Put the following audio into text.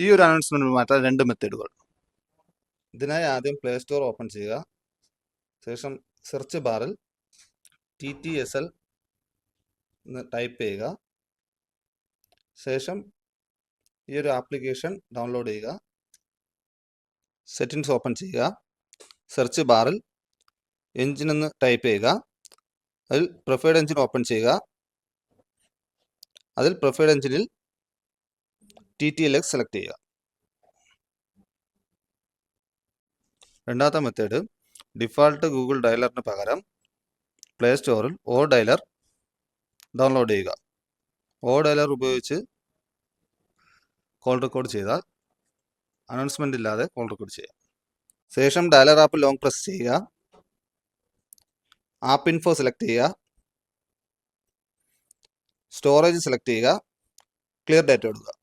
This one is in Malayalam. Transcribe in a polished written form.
ഈ ഒരു അനൗൺസ്മെന്റ് മാറ്റാൻ 2 മെത്തേഡുകൾ. ഇതിനായി ആദ്യം പ്ലേ സ്റ്റോർ ഓപ്പൺ ചെയ്യുക. ശേഷം സെർച്ച് ബാറിൽ TTSL എന്ന് ടൈപ്പ് ചെയ്യുക. ശേഷം ഈ ഒരു ആപ്ലിക്കേഷൻ ഡൗൺലോഡ് ചെയ്യുക. സെറ്റിംഗ്സ് ഓപ്പൺ ചെയ്യുക. സെർച്ച് ബാറിൽ എഞ്ചിൻ എന്ന് ടൈപ്പ് ചെയ്യുക. അതിൽ പ്രിഫേർഡ് എഞ്ചിൻ ഓപ്പൺ ചെയ്യുക. അതിൽ പ്രിഫേർഡ് എഞ്ചിനിൽ TTLX സെലക്ട് ചെയ്യുക. രണ്ടാമത്തെ മെത്തേഡ്, ഡിഫാൾട്ട് ഗൂഗിൾ ഡയലറിന് പകരം പ്ലേ സ്റ്റോറിൽ ഓ ഡയലർ ഡൗൺലോഡ് ചെയ്യുക. ഓ ഡയലർ ഉപയോഗിച്ച് കോൾ റെക്കോർഡ് ചെയ്താൽ അനൗൺസ്മെന്റ് ഇല്ലാതെ കോൾ റെക്കോർഡ് ചെയ്യാം. ശേഷം ഡയലർ ആപ്പ് ലോങ് പ്രസ് ചെയ്യുക. ആപ്പ് ഇൻഫോ സെലക്ട് ചെയ്യുക. സ്റ്റോറേജ് സെലക്ട് ചെയ്യുക. ക്ലിയർ ഡേറ്റ കൊടുക്കുക.